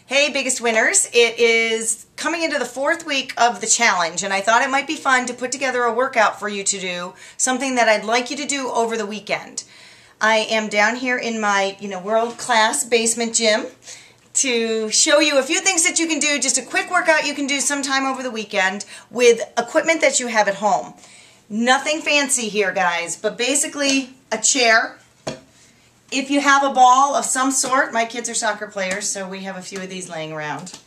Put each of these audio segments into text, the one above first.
Hey Biggest Winners, it is coming into the 4th week of the challenge and I thought it might be fun to put together a workout for you to do, something that I'd like you to do over the weekend. I am down here in my world-class basement gym to show you a few things that you can do, just a quick workout you can do sometime over the weekend with equipment that you have at home. Nothing fancy here, guys, but basically a chair. If you have a ball of some sort, my kids are soccer players, so we have a few of these laying around.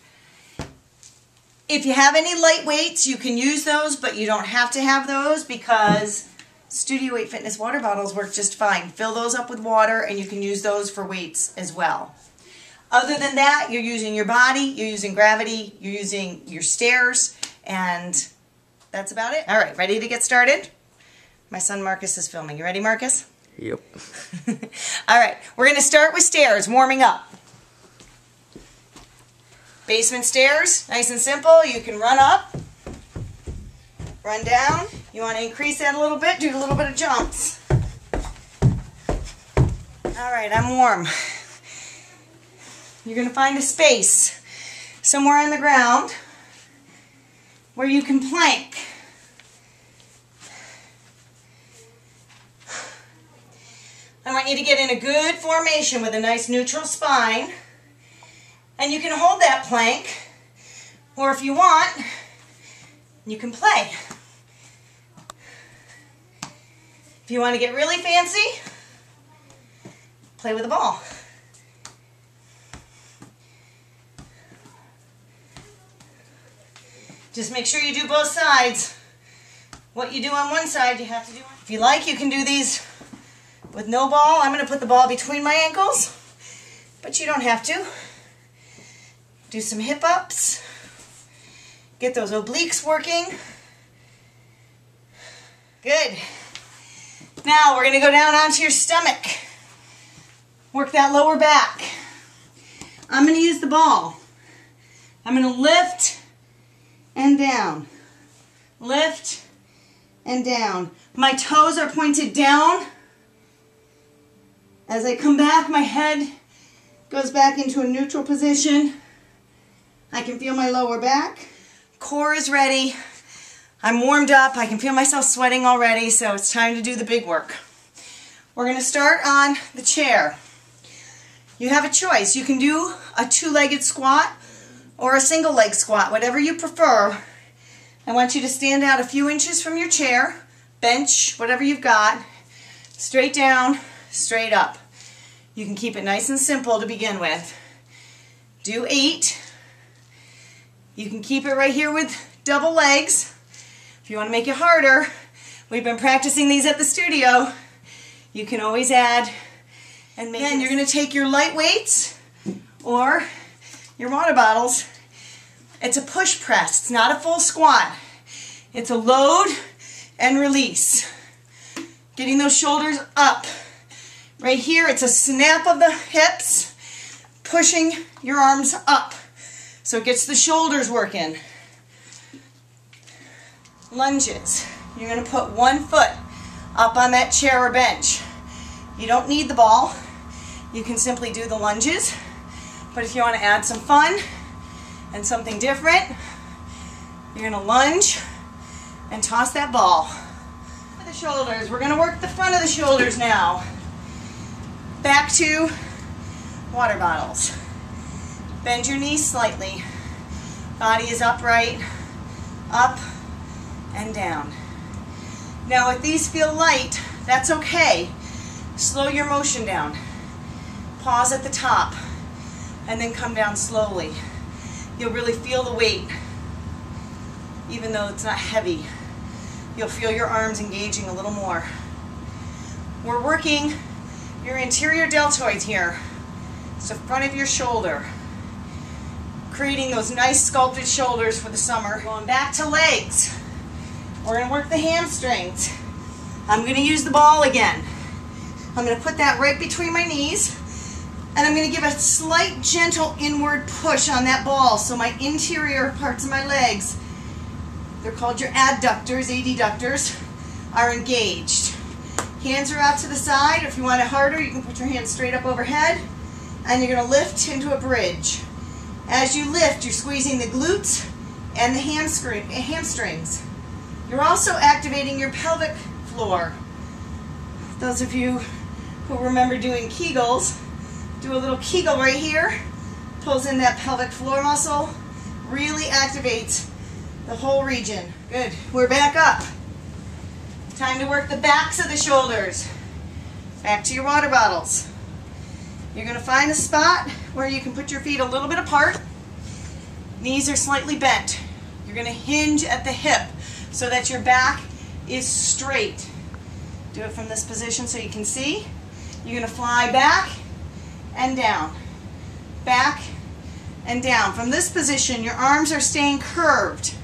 If you have any light weights, you can use those, but you don't have to have those because Studio Weight Fitness water bottles work just fine. Fill those up with water and you can use those for weights as well. Other than that, you're using your body, you're using gravity, you're using your stairs, and that's about it. All right, ready to get started? My son Marcus is filming. You ready, Marcus? Yep. All right, we're going to start with stairs, warming up. Basement stairs, nice and simple. You can run up, run down. You want to increase that a little bit, do a little bit of jumps. All right, I'm warm. You're going to find a space somewhere on the ground where you can plank. I want you to get in a good formation with a nice neutral spine. And you can hold that plank, or if you want, you can play. If you want to get really fancy, play with a ball. Just make sure you do both sides. What you do on one side, you have to do on. If you like, you can do these with no ball. I'm going to put the ball between my ankles, but you don't have to. Do some hip ups. Get those obliques working. Good. Now we're going to go down onto your stomach. Work that lower back. I'm going to use the ball. I'm going to lift and down. Lift and down. My toes are pointed down. As I come back, my head goes back into a neutral position. I can feel my lower back. Core is ready. I'm warmed up. I can feel myself sweating already, so it's time to do the big work. We're going to start on the chair. You have a choice. You can do a two-legged squat or a single leg squat, whatever you prefer. I want you to stand out a few inches from your chair, bench, whatever you've got, straight down, straight up. You can keep it nice and simple to begin with. Do 8. You can keep it right here with double legs. If you want to make it harder, we've been practicing these at the studio. You can always add and make it. Then you're going to take your light weights or your water bottles. It's a push press. It's not a full squat. It's a load and release. Getting those shoulders up. Right here, it's a snap of the hips, pushing your arms up. So it gets the shoulders working. Lunges. You're going to put one foot up on that chair or bench. You don't need the ball. You can simply do the lunges. But if you want to add some fun and something different, you're going to lunge and toss that ball. For the shoulders, we're going to work the front of the shoulders now. Back to water bottles. Bend your knees slightly. Body is upright, up and down. Now if these feel light, that's okay. Slow your motion down. Pause at the top and then come down slowly. You'll really feel the weight, even though it's not heavy. You'll feel your arms engaging a little more. We're working your anterior deltoids here. It's the front of your shoulder. Creating those nice sculpted shoulders for the summer. Going back to legs. We're going to work the hamstrings. I'm going to use the ball again. I'm going to put that right between my knees. And I'm going to give a slight gentle inward push on that ball so my interior parts of my legs, they're called your adductors, are engaged. Hands are out to the side. If you want it harder, you can put your hands straight up overhead. And you're going to lift into a bridge. As you lift, you're squeezing the glutes and the hamstrings. You're also activating your pelvic floor. Those of you who remember doing Kegels, do a little Kegel right here. Pulls in that pelvic floor muscle. Really activates the whole region. Good. We're back up. Time to work the backs of the shoulders. Back to your water bottles. You're going to find a spot where you can put your feet a little bit apart. Knees are slightly bent. You're going to hinge at the hip so that your back is straight. Do it from this position so you can see. You're going to fly back and down. Back and down. From this position, your arms are staying curved.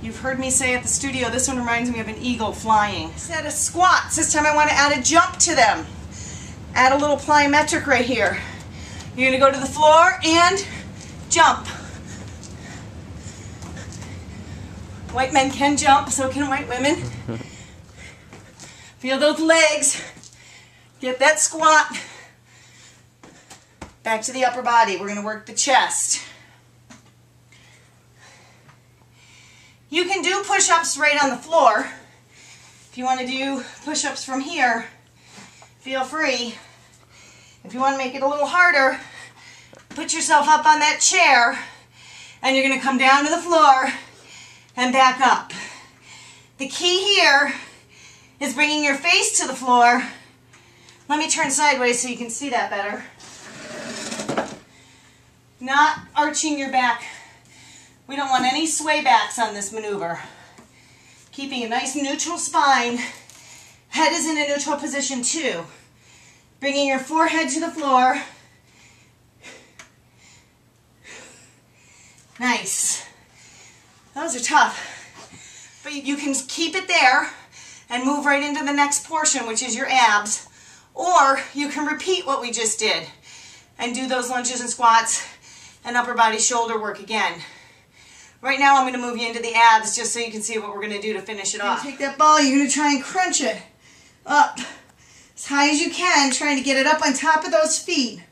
You've heard me say at the studio, this one reminds me of an eagle flying. Set of squats. This time I want to add a jump to them. Add a little plyometric right here. You're going to go to the floor and jump. White men can jump, so can white women. Feel those legs. Get that squat. Back to the upper body. We're going to work the chest. You can do push-ups right on the floor. If you want to do push-ups from here, feel free. If you want to make it a little harder, put yourself up on that chair and you're going to come down to the floor and back up. The key here is bringing your face to the floor. Let me turn sideways so you can see that better. Not arching your back. We don't want any sway backs on this maneuver. Keeping a nice neutral spine. Head is in a neutral position too. Bringing your forehead to the floor. Nice. Those are tough. But you can keep it there and move right into the next portion, which is your abs. Or you can repeat what we just did and do those lunges and squats and upper body shoulder work again. Right now I'm going to move you into the abs just so you can see what we're going to do to finish it off. Take that ball, you're going to try and crunch it up as high as you can, trying to get it up on top of those feet.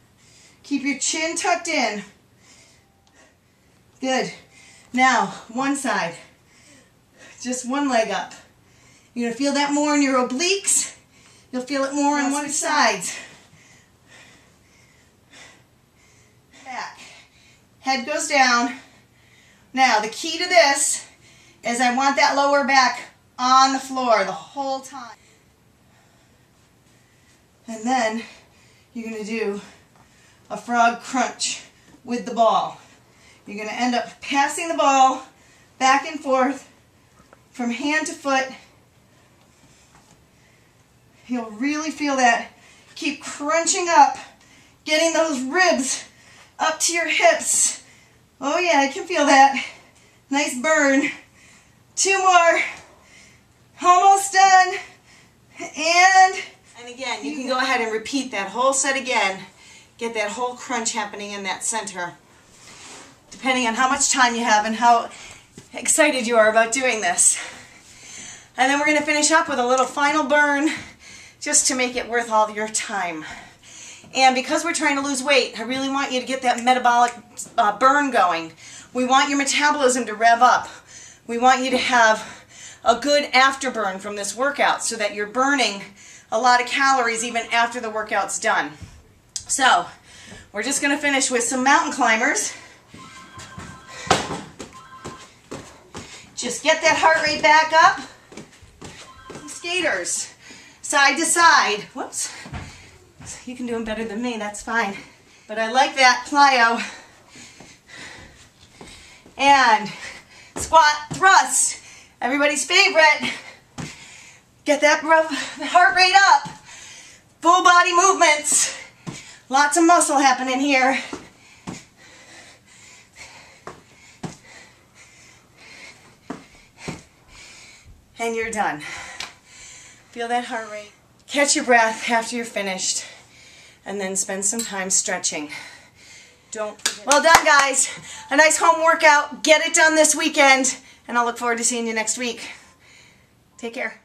Keep your chin tucked in. Good. Now, one side. Just one leg up. You're going to feel that more in your obliques. You'll feel it more on one side. Back. Head goes down. Now, the key to this is I want that lower back on the floor the whole time. And then you're going to do a frog crunch with the ball. You're going to end up passing the ball back and forth from hand to foot. You'll really feel that. Keep crunching up, getting those ribs up to your hips. Oh yeah, I can feel that. Nice burn. 2 more. Almost done. And again, you can go ahead and repeat that whole set again. Get that whole crunch happening in that center. Depending on how much time you have and how excited you are about doing this. And then we're going to finish up with a little final burn just to make it worth all your time. And because we're trying to lose weight, I really want you to get that metabolic burn going. We want your metabolism to rev up. We want you to have a good afterburn from this workout so that you're burning a lot of calories even after the workout's done. So, we're just going to finish with some mountain climbers. Just get that heart rate back up. Skaters, side to side. Whoops. You can do them better than me, that's fine. But I like that plyo. And squat thrust, everybody's favorite. Get that heart rate up. Full body movements. Lots of muscle happening here. And you're done. Feel that heart rate. Catch your breath after you're finished. And then spend some time stretching. Don't forget. Well done, guys. A nice home workout. Get it done this weekend. And I'll look forward to seeing you next week. Take care.